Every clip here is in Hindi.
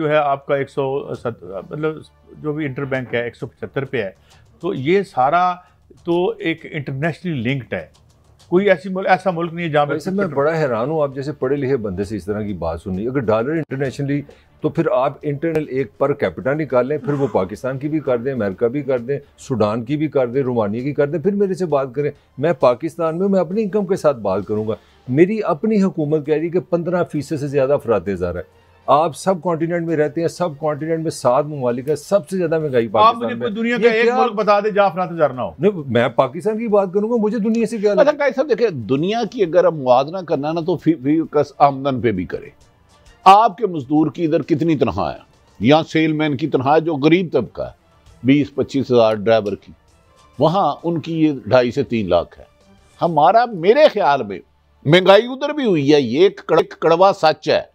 जो है आपका 170 मतलब जो भी इंटरबैंक है 175 पे है। तो ये सारा तो एक इंटरनेशनली लिंक्ड है, कोई ऐसा मुल्क नहीं है जहाँ पे। मैं बड़ा हैरान हूँ, आप जैसे पढ़े लिखे बंदे से इस तरह की बात सुनी। अगर डॉलर इंटरनेशनली, तो फिर आप इंटरनल एक पर कैपिटा निकाल लें, फिर वो पाकिस्तान की भी कर दें, अमेरिका भी कर दें, सूडान की भी कर दें, रोमानिया की कर दें, फिर मेरे से बात करें। मैं पाकिस्तान में मैं अपनी इनकम के साथ बात करूँगा। मेरी अपनी हुकूमत कह रही है कि 15% से ज़्यादा अफराते ज़ारा है। आप सब कॉन्टिनेंट में रहते हैं, सब कॉन्टिनेंट में 7 ममालिक है, सबसे ज्यादा महंगाई पाकिस्तान में। दुनिया का एक मुल्क बता दे जहां अफरात ज़ार ना हो। नहीं, मैं पाकिस्तान की बात करूंगा, मुझे दुनिया से क्या लगता है। देखिए, दुनिया की अगर आप मुआवजा करना ना तो फिर आमदन पे भी करे। आपके मजदूर की इधर कितनी तनख्वाह है, यहाँ सेलमैन की तनख्वाह जो गरीब तबका है 20-25 हज़ार, ड्राइवर की, वहाँ उनकी ये 2.5 से 3 लाख है। हमारा मेरे ख्याल में महंगाई उधर भी हुई है, ये एक कड़वा सच है,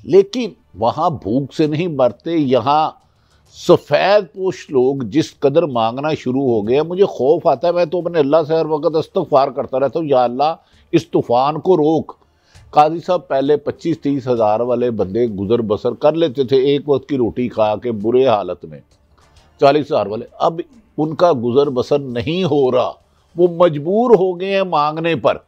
लेकिन वहां भूख से नहीं मरते। यहाँ सफेद पोश लोग जिस कदर मांगना शुरू हो गए, मुझे खौफ आता है। मैं तो अपने अल्लाह से हर वक्त इस्तग़फ़ार करता रहता हूँ, या अल्लाह इस तूफान को रोक। काजी साहब पहले 25-30 हज़ार वाले बंदे गुजर बसर कर लेते थे, एक वक्त की रोटी खा के बुरे हालत में। 40 हज़ार वाले अब उनका गुजर बसर नहीं हो रहा, वो मजबूर हो गए हैं मांगने पर।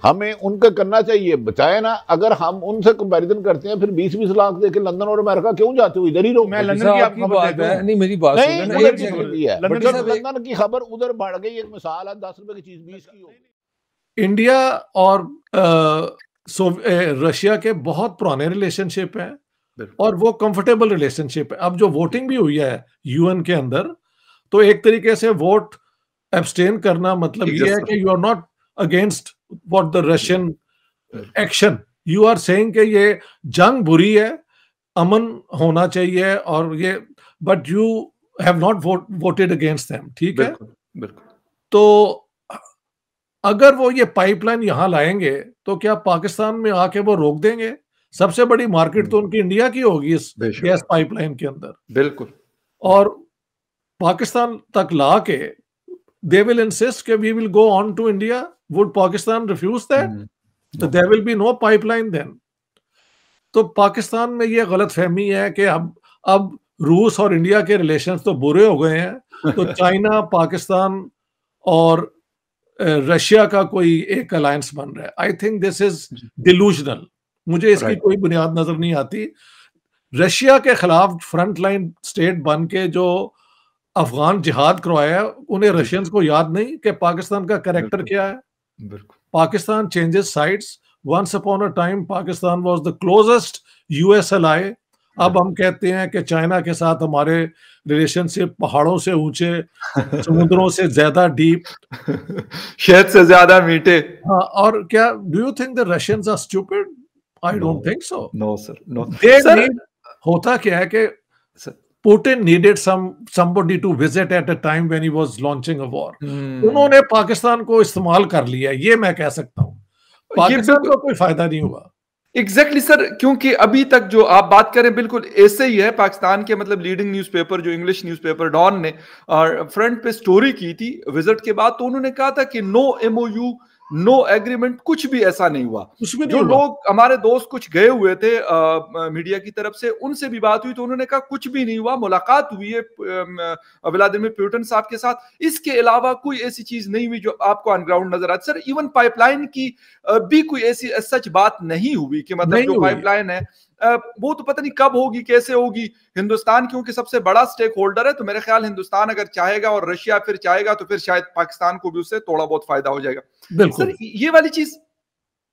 हमें उनका करना चाहिए, बचाए ना। अगर हम उनसे कंपैरिजन करते हैं, फिर 20-20 लाख देके लंदन और अमेरिका क्यों जाते हो, इधर ही रहो। मैं लंदन की आपकी बात है नहीं, मेरी बात नहीं, लंदन की खबर उधर बढ़ गई। एक मिसाल है, 10 रुपए की चीज 20 की हो गई। इंडिया और रशिया के बहुत पुराने रिलेशनशिप हैं और वो कंफर्टेबल रिलेशनशिप है। अब जो वोटिंग भी हुई है यूएन के अंदर, तो एक तरीके से वोट एब्सटेन करना मतलब ये है कि you are not against what the Russian action, you are saying कि ये जंग बुरी है, अमन होना चाहिए और ये, but you have not voted against them, ठीक है। बिल्कुल। तो अगर वो ये पाइपलाइन यहाँ लाएंगे तो क्या पाकिस्तान में आके वो रोक देंगे? सबसे बड़ी मार्केट तो उनकी इंडिया की होगी इस गैस पाइपलाइन के अंदर। बिल्कुल। और पाकिस्तान तक ला के they will insist that we will go on to India. Would Pakistan refuse that? So there will be no pipeline then. तो पाकिस्तान में ये गलत फहमी है कि अब रूस और इंडिया के रिलेशंस तो बुरे हो गए हैं, तो चाइना, पाकिस्तान और रशिया का कोई एक अलायंस बन रहा है। I think this is delusional, मुझे इसकी कोई बुनियाद नजर नहीं आती। रशिया के खिलाफ फ्रंट लाइन स्टेट बन के जो अफगान जिहाद करवाया है, उन्हें रशियंस को याद नहीं कि पाकिस्तान का कैरेक्टर क्या है। Pakistan changes sides. Once upon a time Pakistan was the closest US ally. अब हम कहते हैं कि चाइना के साथ हमारे रिलेशनशिप पहाड़ों से ऊंचे, समुद्रों से ज्यादा डीप, शहद से ज्यादा मीठे। हाँ, और क्या do you think the Russians are stupid? I don't think so. No sir, no. होता क्या है कि Putin needed somebody to visit at a time when he was launching a war. उन्होंने पाकिस्तान को इस्तेमाल कर लिया, ये मैं कह सकता हूँ। पाकिस्तान को कोई फायदा नहीं हुआ। एग्जैक्टली सर, क्योंकि अभी तक जो आप बात करें बिल्कुल ऐसे ही है। पाकिस्तान के मतलब लीडिंग न्यूज़पेपर जो इंग्लिश न्यूज़पेपर डॉन ने फ्रंट पे स्टोरी की थी विजिट के बाद, तो उन्होंने कहा था कि नो MOU, नो एग्रीमेंट, कुछ भी ऐसा नहीं हुआ। जो लोग हमारे दोस्त कुछ गए हुए थे मीडिया की तरफ से, उनसे भी बात हुई तो उन्होंने कहा कुछ भी नहीं हुआ। मुलाकात हुई है व्लादिमीर पुतिन साहब के साथ, इसके अलावा कोई ऐसी चीज नहीं हुई जो आपको अनग्राउंड नजर आती। सर इवन पाइपलाइन की भी कोई ऐसी सच बात नहीं हुई कि मतलब जो पाइपलाइन है वो तो पता नहीं कब होगी, कैसे होगी। हिंदुस्तान क्योंकि सबसे बड़ा स्टेक होल्डर है, तो मेरे ख्याल हिंदुस्तान अगर चाहेगा और रशिया फिर चाहेगा तो फिर शायद पाकिस्तान को भी उससे थोड़ा बहुत फायदा हो जाएगा। सर ये वाली चीज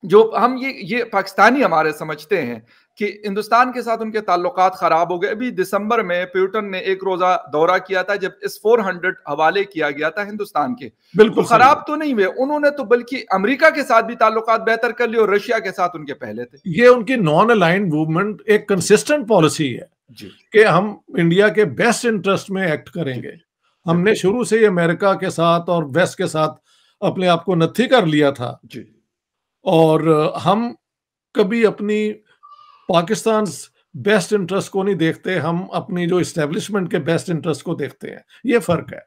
जो हम ये पाकिस्तानी हमारे समझते हैं कि हिंदुस्तान के साथ उनके ताल्लुकात खराब हो गए। अभी दिसंबर में पुतिन ने एक रोजा दौरा किया था जब S-400 हवाले किया गया था हिंदुस्तान के। बिल्कुल तो खराब तो नहीं हुए उन्होंने, तो बल्कि अमेरिका के साथ भी ताल्लुकात बेहतर कर लिए और रशिया के साथ उनके पहले थे। ये उनकी नॉन अलाइंड मूवमेंट एक कंसिस्टेंट पॉलिसी है कि हम इंडिया के बेस्ट इंटरेस्ट में एक्ट करेंगे। हमने शुरू से अमेरिका के साथ और वेस्ट के साथ अपने आप को नत्थी कर लिया था और हम कभी अपनी पाकिस्तान बेस्ट इंटरेस्ट को नहीं देखते, हम अपनी जो एस्टेब्लिशमेंट के बेस्ट इंटरेस्ट को देखते हैं। ये फर्क है।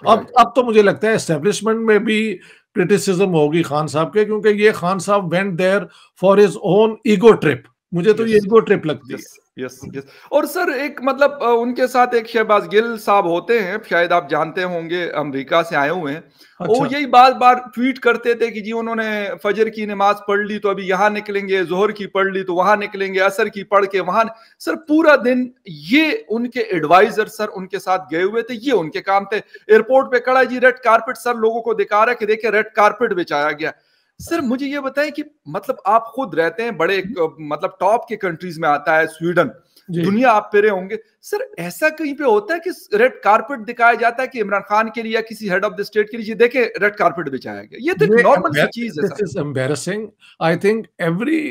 अब तो मुझे लगता है एस्टेब्लिशमेंट में भी क्रिटिसिज्म होगी खान साहब के, क्योंकि ये खान साहब went there for his own ego trip. मुझे तो ये ईगो ट्रिप लगती है। Yes yes. और सर एक मतलब उनके साथ एक शहबाज गिल साहब होते हैं, शायद आप जानते होंगे, अमेरिका से आए हुए हैं। वो अच्छा। यही बार बार ट्वीट करते थे कि जी उन्होंने फजर की नमाज पढ़ ली तो अभी यहाँ निकलेंगे, जोहर की पढ़ ली तो वहां निकलेंगे, असर की पढ़ के वहां। सर पूरा दिन ये उनके एडवाइजर सर उनके साथ गए हुए थे, ये उनके काम थे। एयरपोर्ट पे खड़ा है जी, रेड कारपेट सर लोगों को दिखा रहा है कि देखिए रेड कारपेट बिछाया गया। सर मुझे ये बताएं कि मतलब आप खुद रहते हैं बड़े मतलब टॉप के कंट्रीज में आता है स्वीडन, दुनिया आप फिरे होंगे, सर ऐसा कहीं पे होता है कि रेड कारपेट दिखाया जाता है कि इमरान खान के लिए या किसी हेड ऑफ द स्टेट के लिए देखे रेड कारपेट बिछाया गया? ये तो नॉर्मल सी चीज है। This is embarrassing. I think every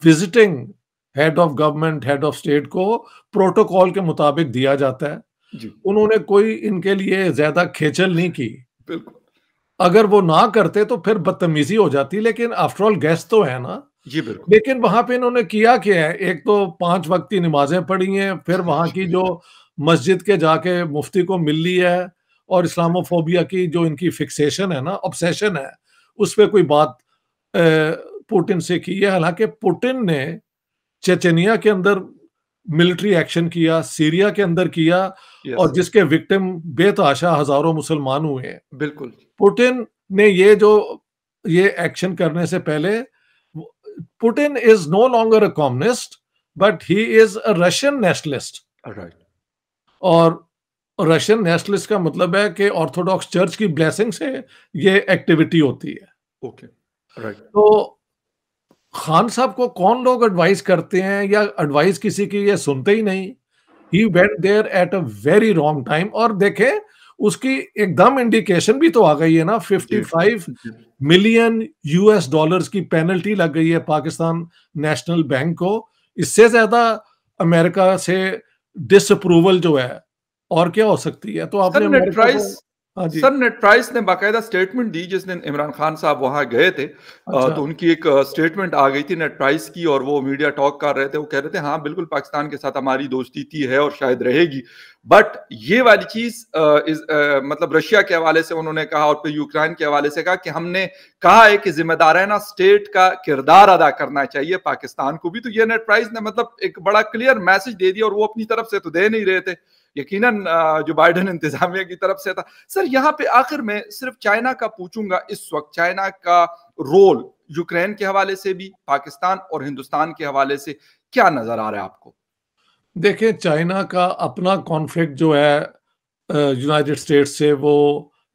visiting head of government, head of state को प्रोटोकॉल के मुताबिक दिया जाता है जी। उन्होंने कोई इनके लिए ज्यादा खेचल नहीं की। बिल्कुल। अगर वो ना करते तो फिर बदतमीजी हो जाती, लेकिन आफ्टर ऑल गेस्ट तो है ना। जी बिल्कुल। लेकिन वहां पे इन्होंने किया क्या है, एक तो 5 वक्त की नमाजें पढ़ी हैं, फिर वहां की जो मस्जिद के जाके मुफ्ती को मिल ली है, और इस्लामोफोबिया की जो इनकी फिक्सेशन है ना, ऑब्सेशन है, उस पर कोई बात पुतिन से की है। हालांकि पुतिन ने चेचनिया के अंदर मिलिट्री एक्शन किया, सीरिया के अंदर किया, और जिसके विक्टिम बेतहाशा हजारों मुसलमान हुए हैं। बिल्कुल। पुतिन ने ये एक्शन करने से पहले, Putin is no longer a communist but he is a Russian nationalist. Right. और रशियन नेशनलिस्ट का मतलब है कि ऑर्थोडॉक्स चर्च की ब्लेसिंग से ये एक्टिविटी होती है। ओके। राइट। तो खान साहब को कौन लोग एडवाइस करते हैं, या एडवाइस किसी की ये सुनते ही नहीं। He went there at a very wrong time. और देखें उसकी एकदम इंडिकेशन भी तो आ गई है ना, 55 मिलियन US डॉलर्स की पेनल्टी लग गई है पाकिस्तान नेशनल बैंक को। इससे ज्यादा अमेरिका से डिसअप्रूवल जो है और क्या हो सकती है। तो आपने सर नेट प्राइस ने बाकायदा स्टेटमेंट दी जिस दिन इमरान खान साहब वहां गए थे। अच्छा। तो उनकी एक स्टेटमेंट आ गई थी नेट प्राइस की, और वो मीडिया टॉक कर रहे थे। वो कह रहे थे हाँ बिल्कुल पाकिस्तान के साथ हमारी दोस्ती थी है और शायद रहेगी, बट ये वाली चीज मतलब रशिया के हवाले से उन्होंने कहा और फिर यूक्रेन के हवाले से कहा कि हमने कहा है कि जिम्मेदाराना स्टेट का किरदार अदा करना चाहिए पाकिस्तान को भी। तो ये नेट प्राइस ने मतलब एक बड़ा क्लियर मैसेज दे दिया, और वो अपनी तरफ से तो दे नहीं रहे थे, यकीनन जो बाइडेन इंतजामिया की तरफ से था। सर यहाँ पे आखिर में सिर्फ चाइना का पूछूंगा, इस वक्त चाइना का रोल यूक्रेन के हवाले से भी, पाकिस्तान और हिंदुस्तान के हवाले से क्या नजर आ रहा है आपको? देखिए चाइना का अपना कॉन्फ्लिक्ट जो है यूनाइटेड स्टेट्स से वो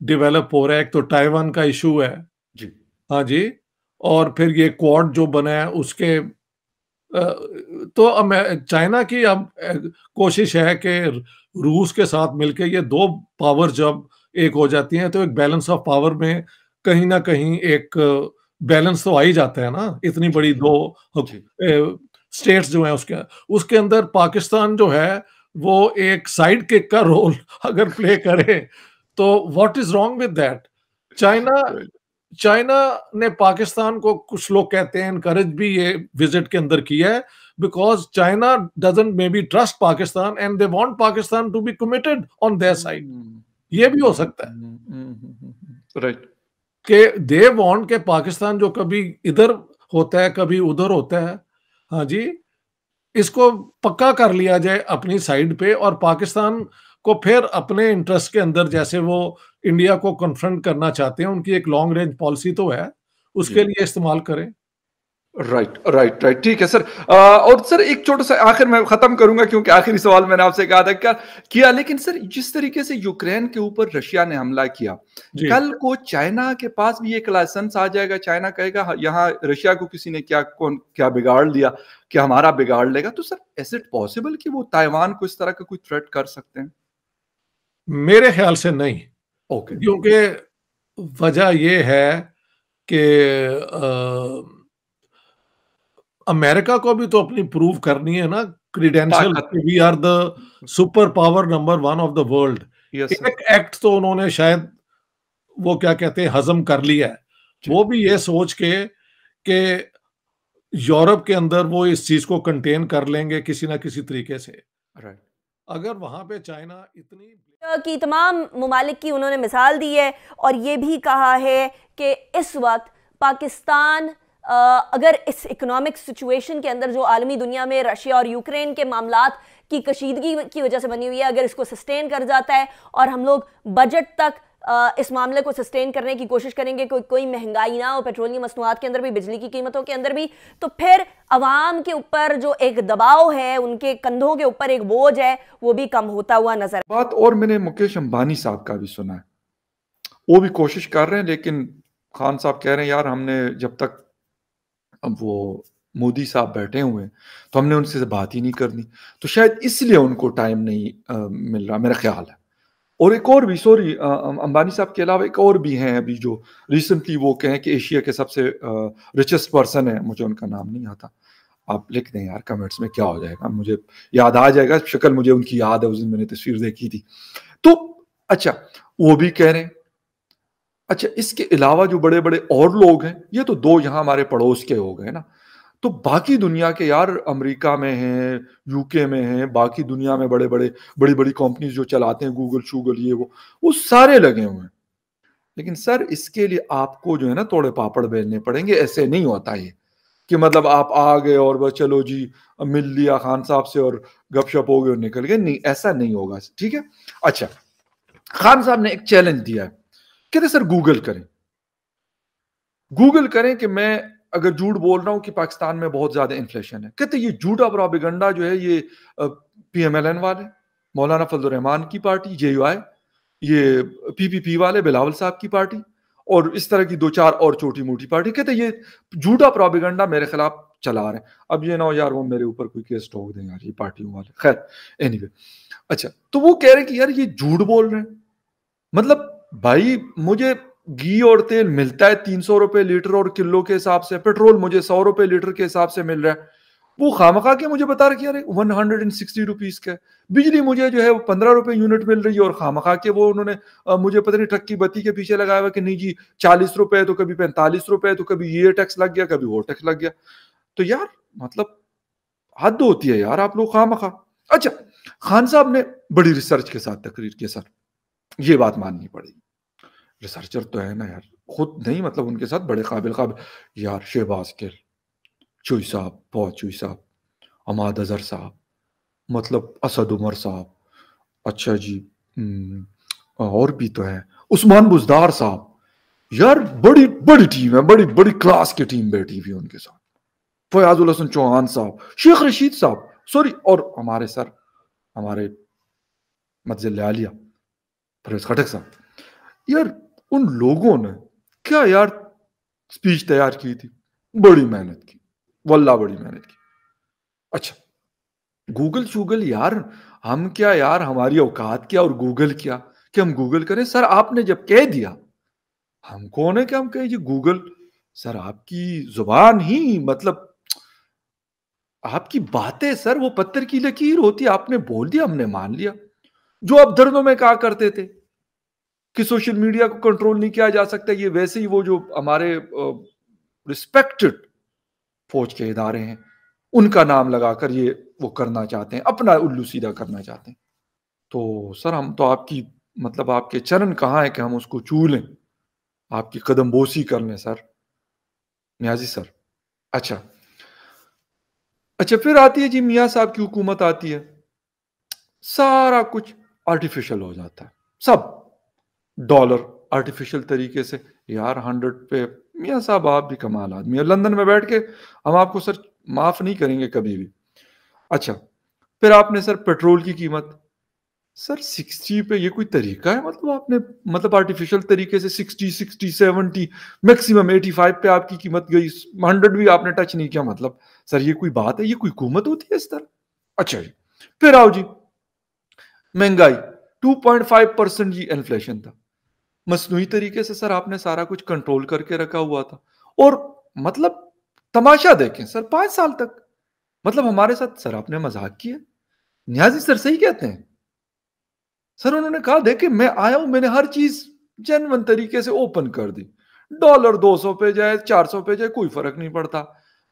डेवलप हो रहा है। एक तो ताइवान का इशू है जी। हाँ जी, और फिर ये क्वाड जो बना है उसके तो चाइना की अब कोशिश है कि रूस के साथ मिलकर ये दो पावर जब एक हो जाती हैं तो एक बैलेंस ऑफ पावर में कहीं ना कहीं एक बैलेंस तो आ ही जाता है ना। इतनी बड़ी दो स्टेट्स जो हैं उसके अंदर पाकिस्तान जो है वो एक साइड किक का रोल अगर प्ले करे तो what is wrong with that. China ने पाकिस्तान को कुछ लोग कहते हैं इनकरेज भी ये विजिट के अंदर किया है, because China doesn't may be trust Pakistan and they want Pakistan to be committed on their side. ये भी हो सकता है राइट कि दे वांट के पाकिस्तान जो कभी इधर होता है कभी उधर होता है, हाँ जी, इसको पक्का कर लिया जाए अपनी साइड पे, और पाकिस्तान को फिर अपने इंटरेस्ट के अंदर जैसे वो इंडिया को कन्फ्रंट करना चाहते हैं, उनकी एक लॉन्ग रेंज पॉलिसी तो है, उसके लिए इस्तेमाल करें। राइट ठीक है सर। और सर एक छोटा सा आखिर में खत्म करूंगा क्योंकि आखिरी सवाल मैंने आपसे कहा था क्या किया, लेकिन सर जिस तरीके से यूक्रेन के ऊपर रशिया ने हमला किया, कल को चाइना के पास भी एक लाइसेंस आ जाएगा, चाइना कहेगा यहाँ रशिया को किसी ने क्या बिगाड़ लिया, क्या हमारा बिगाड़ लेगा। तो सर इज इट पॉसिबल कि वो ताइवान को इस तरह का कोई थ्रेट कर सकते हैं? मेरे ख्याल से नहीं। ओके। क्योंकि वजह ये है कि अमेरिका को भी तो अपनी प्रूव करनी है ना credential, we are the super power number 1 of the world. एक एक्ट तो उन्होंने शायद वो क्या कहते हैं हजम कर लिया है, वो भी ये सोच के कि यूरोप के अंदर वो इस चीज को कंटेन कर लेंगे किसी ना किसी तरीके से। अगर वहां पे चाइना इतनी की तमाम मुमालिक की उन्होंने मिसाल दी है और ये भी कहा है कि इस वक्त पाकिस्तान अगर इस इकोनॉमिक सिचुएशन के अंदर जो आलमी दुनिया में रशिया और यूक्रेन के मामलात की कशीदगी की वजह से बनी हुई है, अगर इसको सस्टेन कर जाता है और हम लोग बजट तक इस मामले को सस्टेन करने की कोशिश करेंगे, कोई महंगाई ना हो पेट्रोलियम मसनूआत के अंदर भी, बिजली की कीमतों के अंदर भी, तो फिर अवाम के ऊपर जो एक दबाव है, उनके कंधों के ऊपर एक बोझ है, वो भी कम होता हुआ नजर। बात और मैंने मुकेश अंबानी साहब का भी सुना है, वो भी कोशिश कर रहे हैं, लेकिन खान साहब कह रहे हैं यार हमने जब तक अब वो मोदी साहब बैठे हुए हैं तो हमने उनसे बात ही नहीं करनी, तो शायद इसलिए उनको टाइम नहीं मिल रहा, मेरा ख्याल है। और एक और भी, सॉरी, अंबानी साहब के अलावा एक और भी हैं अभी जो रिसेंटली वो कहें कि एशिया के सबसे रिचेस्ट पर्सन है, मुझे उनका नाम नहीं आता, आप लिख दें यार कमेंट्स में, क्या हो जाएगा, मुझे याद आ जाएगा, शक्ल मुझे उनकी याद है, उस दिन मैंने तस्वीर देखी थी। तो अच्छा, वो भी कह रहे हैं। अच्छा, इसके अलावा जो बड़े बड़े और लोग हैं, ये तो दो यहाँ हमारे पड़ोस के हो गए ना, तो बाकी दुनिया के यार अमेरिका में हैं, यूके में हैं, बाकी दुनिया में बड़ी बड़ी कंपनीज जो चलाते हैं, गूगल शूगल ये वो सारे लगे हुए हैं। लेकिन सर इसके लिए आपको जो है ना थोड़े पापड़ बेलने पड़ेंगे, ऐसे नहीं होता ये कि मतलब आप आ गए और बस चलो जी मिल लिया खान साहब से और गपशप हो गए और निकल गए, नहीं, ऐसा नहीं होगा, ठीक है। अच्छा, खान साहब ने एक चैलेंज दिया है, कहते सर गूगल करें कि मैं अगर झूठ बोल रहा हूं कि पाकिस्तान में बहुत ज्यादा इन्फ्लेशन है, कहते ये झूठा प्रोपेगेंडा जो है ये पीएमएलएन वाले, मौलाना फजल रहमान की पार्टी जेयूआई, ये पीपीपी वाले बिलावल साहब की पार्टी और इस तरह की दो चार और छोटी मोटी पार्टी, कहते ये झूठा प्रोपेगेंडा मेरे खिलाफ चला रहे हैं। अब ये ना हो यार वो मेरे ऊपर कोई केस ठोक दें यार ये पार्टियों वाले, खैर एनीवे। अच्छा, तो वो कह रहे हैं कि यार ये झूठ बोल रहे हैं, मतलब भाई मुझे घी और तेल मिलता है 300 रुपए लीटर और किलो के हिसाब से, पेट्रोल मुझे 100 रुपए लीटर के हिसाब से मिल रहा है, वो खामखा के मुझे बता रहे यार 160 रुपीज का, बिजली मुझे जो है वो 15 रुपए यूनिट मिल रही है और खामखा के वो उन्होंने मुझे पता नहीं ट्रक की बत्ती के पीछे लगाया हुआ कि नहीं जी 40 रुपए, तो कभी 45 रुपए, तो कभी ये टैक्स लग गया, कभी वो टैक्स लग गया, तो यार मतलब हद होती है यार आप लोग खामखा। अच्छा, खान साहब ने बड़ी रिसर्च के साथ तकरीर की, सर ये बात माननी पड़ेगी, रिसर्चर तो है ना यार, खुद नहीं मतलब उनके साथ बड़े काबिल यार, शहबाज गिल, चुई साहब, फौज चुई साहब, अमाद अजहर साहब, मतलब असद उमर साहब, अच्छा जी, और भी तो है, उस्मान बुजदार साहब, यार बड़ी बड़ी टीम है, बड़ी बड़ी क्लास की टीम बैठी हुई उनके साथ, फयाजुल हसन चौहान साहब, शेख रशीद साहब, सॉरी, और हमारे सर, हमारे मज्जिल आलिया परवेज खटक साहब, यार उन लोगों ने क्या यार स्पीच तैयार की थी, बड़ी मेहनत की, वल्लाह बड़ी मेहनत की। अच्छा, गूगल शूगल यार, हम क्या यार, हमारी औकात क्या और गूगल क्या कि हम गूगल करें, सर आपने जब कह दिया, हम कौन है कि हम कहें जी गूगल, सर आपकी जुबान ही मतलब आपकी बातें सर वो पत्थर की लकीर होती है, आपने बोल दिया हमने मान लिया। जो आप दर्दों में कहा करते थे कि सोशल मीडिया को कंट्रोल नहीं किया जा सकता, ये वैसे ही वो जो हमारे रिस्पेक्टेड फौज के इदारे हैं उनका नाम लगाकर ये वो करना चाहते हैं, अपना उल्लू सीधा करना चाहते हैं। तो सर हम तो आपकी मतलब आपके चरण कहाँ है कि हम उसको छू लें, आपकी कदम बोसी कर लें सर, नियाजी सर। अच्छा, फिर आती है जी मियाँ साहब की हुकूमत आती है, सारा कुछ आर्टिफिशियल हो जाता है, सब डॉलर आर्टिफिशियल तरीके से, यार 100 पे मियाँ साहब आप भी कमाल आदमी है, लंदन में बैठ के हम आपको सर माफ नहीं करेंगे कभी भी। अच्छा, फिर आपने सर पेट्रोल की कीमत सर 60 पे, ये कोई तरीका है मतलब आपने मतलब आर्टिफिशियल तरीके से 60 70 मैक्सिमम 85 पे आपकी कीमत गई, 100 भी आपने टच नहीं किया, मतलब सर ये कोई बात है, ये कोई हुकूमत होती है इस तरह। अच्छा जी, फिर आओ जी महंगाई 2.5% जी इन्फ्लेशन था, मसनूई तरीके से सर आपने सारा कुछ कंट्रोल करके रखा हुआ था, और मतलब तमाशा देखें सर 5 साल तक मतलब हमारे साथ सर आपने मजाक किया। नियाजी सर सही कहते हैं सर, उन्होंने कहा देखिए मैं आया हूं, मैंने हर चीज जेन्युइन तरीके से ओपन कर दी, डॉलर 200 पे जाए 400 पे जाए कोई फर्क नहीं पड़ता,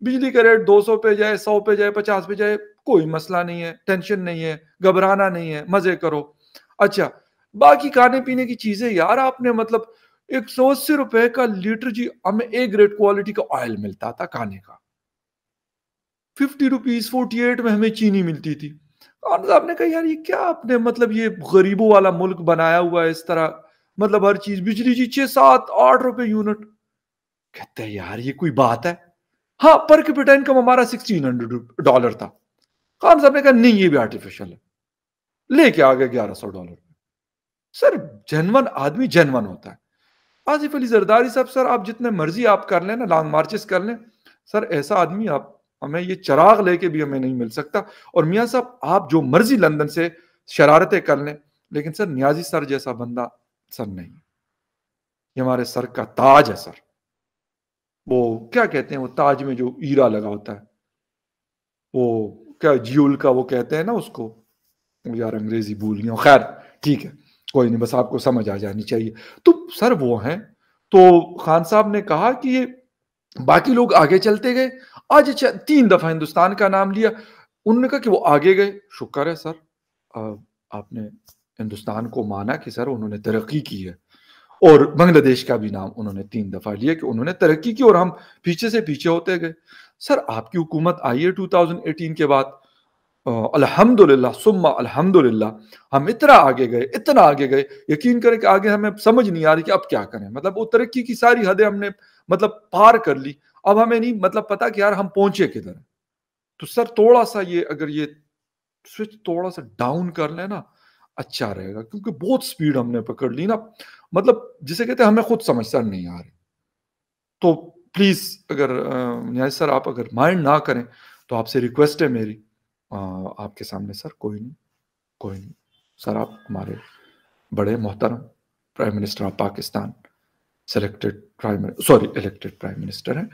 बिजली का रेट 200 पे जाए 100 पे जाए 50 पे जाए कोई मसला नहीं है, टेंशन नहीं है, घबराना नहीं है, मजे करो। अच्छा, बाकी खाने पीने की चीजें यार आपने मतलब 180 रुपए का लीटर जी हमें ए ग्रेड क्वालिटी का ऑयल मिलता था खाने का। 50 रुपीज 48 में हमें चीनी मिलती थी। खान साहब ने कहा यार ये क्या आपने मतलब ये गरीबों वाला मुल्क बनाया हुआ है इस तरह, मतलब हर चीज, बिजली जी 6-7-8 रुपए यूनिट। कहते हैं यार ये कोई बात है? हाँ, पर कैपिटा इनकम हमारा $1600 था। खान साहब ने कहा नहीं ये भी आर्टिफिशियल है, लेके आ गए $1100। सर जेन्युइन आदमी जेन्युइन होता है। आसिफ अली जरदारी साहब, सर आप जितने मर्जी आप कर लें ना, लॉन्ग मार्चेस कर लें, सर ऐसा आदमी आप हमें ये चिराग लेके भी हमें नहीं मिल सकता। और मियां साहब आप जो मर्जी लंदन से शरारतें कर लें, लेकिन सर नियाजी सर जैसा बंदा सर नहीं। ये हमारे सर का ताज है सर। वो क्या कहते हैं, वो ताज में जो हीरा लगा होता है, वो क्या ज्यूल का वो कहते हैं ना उसको, यार अंग्रेजी भूल गया, खैर ठीक है कोई नहीं, बस आपको समझ आ जानी चाहिए। तो सर वो हैं। तो खान साहब ने कहा कि ये बाकी लोग आगे चलते गए। आज 3 दफा हिंदुस्तान का नाम लिया। उन्होंने कहा कि वो आगे गए, शुक्र है सर आपने हिंदुस्तान को माना कि सर उन्होंने तरक्की की है। और बांग्लादेश का भी नाम उन्होंने 3 दफा लिया कि उन्होंने तरक्की की, और हम पीछे से पीछे होते गए। सर आपकी हुकूमत आई है 2018 के बाद, अल्हम्दुलिल्लाह सुम्मा अल्हम्दुलिल्लाह हम इतना आगे गए, इतना आगे गए, यकीन करें कि आगे हमें समझ नहीं आ रही कि अब क्या करें। मतलब वो तरक्की की सारी हदें हमने मतलब पार कर ली, अब हमें नहीं मतलब पता कि यार हम पहुंचे किधर। तो सर थोड़ा सा ये अगर ये स्विच थोड़ा सा डाउन कर ले ना अच्छा रहेगा, क्योंकि बहुत स्पीड हमने पकड़ ली ना, मतलब जिसे कहते हैं हमें खुद समझदार नहीं आ रही। तो प्लीज अगर न्याय सर आप अगर माइंड ना करें तो आपसे रिक्वेस्ट है मेरी आपके सामने सर, कोई नहीं सर, आप हमारे बड़े मोहतरम prime minister of Pakistan, elected prime minister हैं,